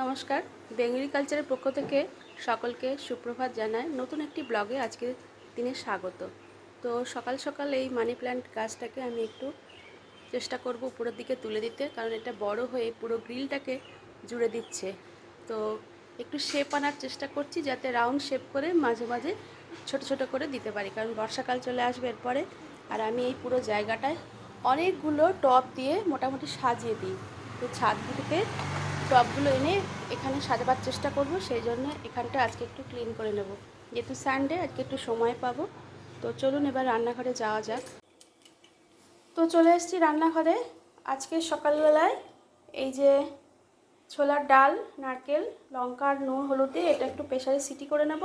নমস্কার, বেঙ্গলি কালচারের পক্ষ থেকে সকলকে সুপ্রভাত জানায়। নতুন একটি ব্লগে আজকে দিনে স্বাগত। তো সকাল সকাল এই মানি প্ল্যান্ট গাছটাকে আমি একটু চেষ্টা করব উপরের দিকে তুলে দিতে, কারণ এটা বড় হয়ে পুরো গ্রিলটাকে জুড়ে দিচ্ছে। তো একটু শেপ আনার চেষ্টা করছি, যাতে রাউন্ড শেপ করে মাঝে মাঝে ছোট ছোট করে দিতে পারি, কারণ বর্ষাকাল চলে আসবে এরপরে। আর আমি এই পুরো জায়গাটায় অনেকগুলো টব দিয়ে মোটামুটি সাজিয়ে দিই। তো ছাদ থেকে টবগুলো এনে এখানে সাজাবার চেষ্টা করব, সেই জন্য এখানটা আজকে একটু ক্লিন করে নেব, যেহেতু সানডে আজকে একটু সময় পাবো। তো চলুন এবার রান্নাঘরে যাওয়া যাক। তো চলে এসেছি রান্নাঘরে। আজকে সকালবেলায় এই যে ছোলার ডাল, নারকেল, লঙ্কা আর নুন হলুদ দিয়ে এটা একটু প্রেসারে সিটি করে নেব,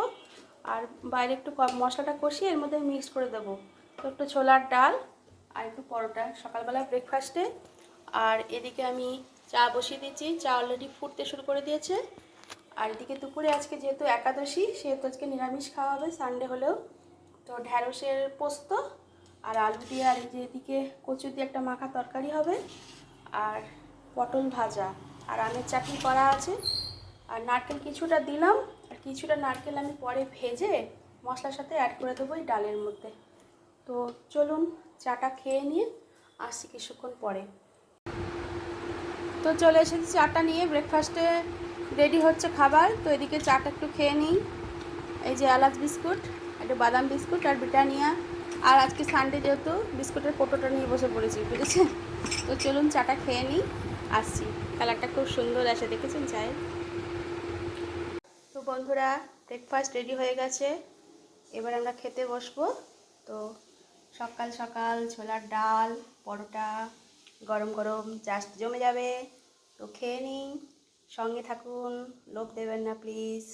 আর বাইরে একটু মশলাটা কষিয়ে এর মধ্যে মিক্স করে দেবো। তো একটু ছোলার ডাল আর একটু পরোটা সকালবেলা ব্রেকফাস্টে। আর এদিকে আমি চা বসিয়ে দিয়েছি, চা অলরেডি ফুটতে শুরু করে দিয়েছে। আর এদিকে দুপুরে আজকে যেহেতু একাদশী, সেহেতু আজকে নিরামিষ খাওয়া হবে সানডে হলেও। তো ঢ্যাঁড়সের পোস্ত আর আলু দিয়ে, আর এই যে এদিকে কচু দিয়ে একটা মাখা তরকারি হবে, আর পটল ভাজা আর আমের চাটনি করা আছে। আর নারকেল কিছুটা দিলাম, আর কিছুটা নারকেল আমি পরে ভেজে মশলার সাথে অ্যাড করে দেবো এই ডালের মধ্যে। তো চলুন চাটা খেয়ে নিয়ে আসছি কিছুক্ষণ পরে। তো চলে এসেছি চাটা নিয়ে, ব্রেকফাস্টে রেডি হচ্ছে খাবার। তো এদিকে চাটা একটু খেয়ে নিই। এই যে এলাচ বিস্কুট, একটা বাদাম বিস্কুট আর ব্রিটানিয়া। আর আজকে সানডে যেহেতু বিস্কুটের কোটোটা নিয়ে বসে পড়েছি, বুঝেছেন। তো চলুন চাটা খেয়ে নিই, আসছি। কালারটা খুব সুন্দর আসে, দেখেছেন চায়ের। তো বন্ধুরা, ব্রেকফাস্ট রেডি হয়ে গেছে, এবার আমরা খেতে বসবো। তো সকাল সকাল ছোলার ডাল, পরোটা, গরম গরম জাস্ট জমে যাবে। তো খেয়ে নিই, সঙ্গে থাকুন, লোভ দেবেন না প্লিজ।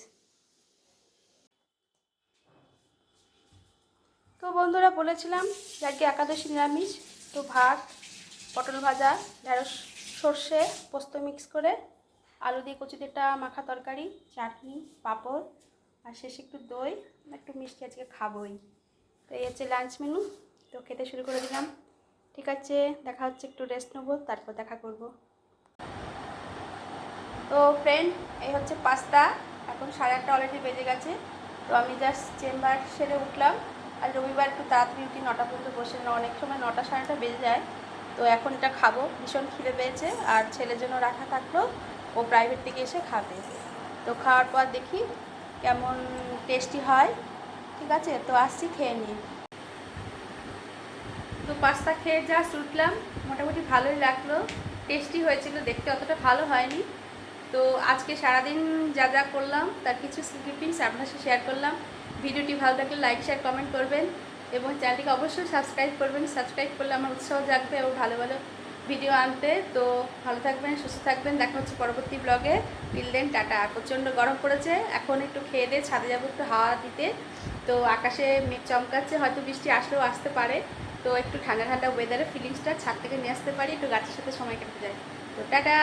তো বন্ধুরা, বলেছিলাম যে আজকে একাদশী নিরামিষ। তো ভাত, পটল ভাজা, ঢেঁড়স সর্ষে পোস্ত মিক্স করে, আলু দিয়ে কচু দিয়ে একটা মাখা তরকারি, চাটনি, পাঁপড়, আর শেষে একটু দই, একটু মিষ্টি আজকে খাবোই। তো এই হচ্ছে লাঞ্চ মেনু। তো খেতে শুরু করে দিলাম। ঠিক আছে, দেখা হচ্ছে, একটু রেস্ট নেবো, তারপর দেখা করব। তো ফ্রেন্ড, এই হচ্ছে পাস্তা। এখন 8:30 অলরেডি বেজে গেছে। তো আমি জাস্ট চেম্বার সেরে উঠলাম। আর রবিবার একটু তাড়াতাড়ি উঠি, 9টা পর্যন্ত বসে না, অনেক সময় 9টা 9:30 বেজে যায়। তো এখন এটা খাবো, ভীষণ খিদে পেয়েছে। আর ছেলের জন্য রাখা থাকলো, ও প্রাইভেট থেকে এসে খাবে। তো খাওয়ার পর দেখি কেমন টেস্টি হয়। ঠিক আছে, তো আসছি, খেয়ে নিই। তো পাস্তা খেয়ে জাস্ট উঠলাম, মোটামুটি ভালোই লাগলো, টেস্টি হয়েছিল, দেখতে অতটা ভালো হয়নি। তো আজকে সারাদিন যা যা করলাম তার কিছু ক্লিপিংস আপনার সাথে শেয়ার করলাম। ভিডিওটি ভালো লাগলে লাইক, শেয়ার, কমেন্ট করবেন, এবং চ্যানেলটিকে অবশ্যই সাবস্ক্রাইব করবেন। সাবস্ক্রাইব করলে আমার উৎসাহ জাগবে এবং ভালো ভালো ভিডিও আনতে। তো ভালো থাকবেন, সুস্থ থাকবেন, দেখা হচ্ছে পরবর্তী ব্লগে। Till then, tata. প্রচণ্ড গরম পড়েছে, এখন একটু খেয়ে দিয়ে ছাদে যাবো একটু হাওয়া দিতে। তো আকাশে মেঘ চমকাচ্ছে, হয়তো বৃষ্টি আসলেও আসতে পারে। তো একটু ঠান্ডা ঠান্ডা ওয়েদারে ফিলিংসটা ছাদ থেকে নিয়ে আসতে পারি, একটু গাছের সাথে সময় কাটতে যায়। তো টাটা।